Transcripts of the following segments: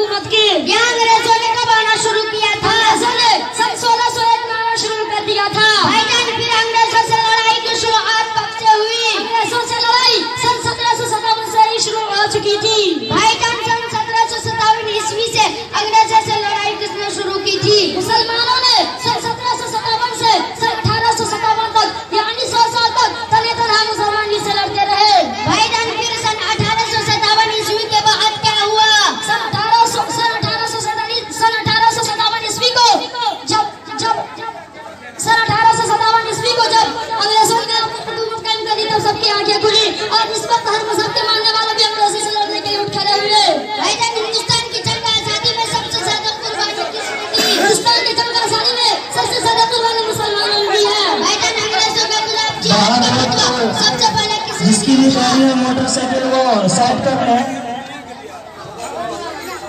हुकूमत की। यहाँ अंग्रेजों ने कब आना शुरू किया था? अंग्रेजों ने सन 1601 में आना शुरू कर दिया था। भाईजान फिर अंग्रेजों से लड़ाई की शुरुआत कब से हुई? अंग्रेजों से लड़ाई सन 1757 से ही शुरू हो चुकी थी। भाईजान सन 1757 ईस्वी से अंग्रेजों से लड़ाई किसने शुरू की थी? मुसलमानों ने सन 1757 से सन 1857 तक यानी 100 साल तक तने तनहा मुसलमान से लड़ते रहे। भाईजान फिर सन 1857 ईस्वी के बाद क्या हुआ? सन 1857 ईस्वी को जब अंग्रेजों ने हुकूमत कायम कर दी तब सबकी आंखें खुली और इस वक्त हर मजहब के मानने वाले भी अंग्रेजों से लड़ने के लिए उठ खड़े हुए। भाईजान हिंदुस्तान की जंग आजादी में सबसे ज्यादा कुर्बानी किसने दी? हिंदुस्तान की जंग आजादी में सबसे ज्यादा कुर्बानी मुसलमानों ने दी है। भाईजान अंग्रेजों के खिलाफ जिहाद का फतवा सबसे पहले किसने? जिसकी भी गाड़ी है मोटरसाइकिल वो साइड कर ले।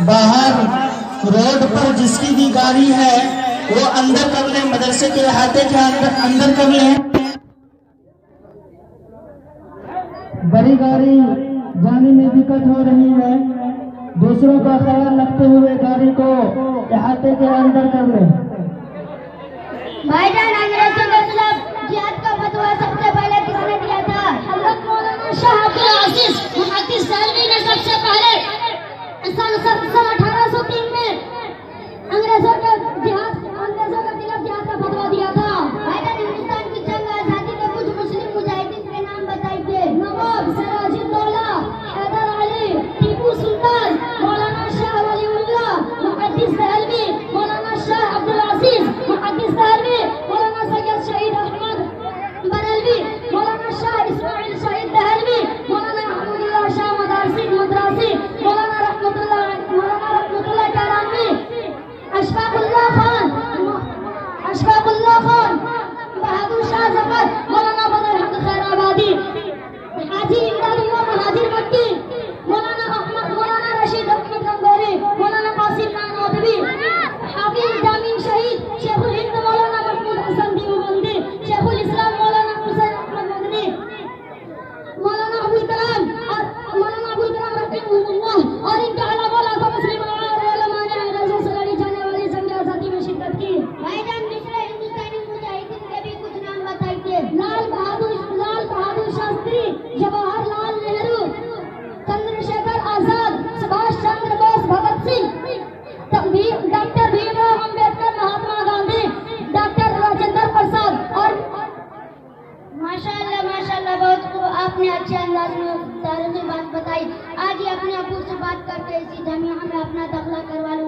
बाहर रोड पर जिसकी भी गाड़ी है वो अंदर कर ले, मदरसे के अहाते के अंदर कर ले। बड़ी गाड़ी जाने में दिक्कत हो रही है, दूसरों का ख्याल रखते हुए गाड़ी को अहाते के अंदर कर ले। भाईजान अंग्रेजों के खिलाफ जिहाद का फतवा सबसे पहले किसने दिया था? हजरत मौलाना शाह अब्दुल अजीज मुहद्दिस देहलवी ने सबसे पहले सन 1803 में अंग्रेजों के खिलाफ जिहाद का फतवा दिया था। भाईजान हिंदुस्तान की जंग आजादी के कुछ मुस्लिम मुजाहिदीन के नाम बताइए। नवाब सिराजुद्दौला, हैदर अली, टीपू सुल्तान, मौलाना शाह वलीउल्लाह, मुहद्दिस देहलवी, मौलाना शाह अब्दुल अजीज मुहद्दिस देहलवी, मौलाना सैयद शहीद अहमद बरेलवी, मौलाना शाह इस्माइल शहीद देहलवी, मौलाना अहमदुल्लाह शाह मदरसी, मौलाना रहमतुल्लाह कैरानवी, अशफाकुल्लाह खान, बहादुर शाह जफर, मौलाना बदर हक खैराबादी, हाजी इमदादुल्लाह महाजिर मक्की, मौलाना रशीद अहमद गंगोरी, मौलाना कासिम नानोदवी, हाफिज जामीन शहीद शेखुल हिंद मौलाना महमूद हसन देवबंदी, शेखुल इस्लाम मौलाना हुसैन अहमद मदनी, मौलाना अबुल कलाम रहमतुल्लाह और इनके अलावा लाखों मुस्लिम उलमा ने अंग्रेजों से लड़ी जाने वाली जंग आजादी में शिरकत की। भाईजान दूसरे हिंदुस्तानी मुजाहिदीन के भी कुछ नाम बताइए। लाल बहादुर शास्त्री, जवाहरलाल नेहरू, चंद्रशेखर आजाद, सुभाष चंद्र बोस, भगत सिंह, डॉक्टर भीमराव अम्बेडकर, महात्मा गांधी, डॉक्टर राजेंद्र प्रसाद और माशाअल्लाह बहुत खूब आपने अच्छे अंदाज में तारीखी बात बताई। आज ही अपने अबू से बात करके इसी जमीन में अपना दाखिला करवा लो।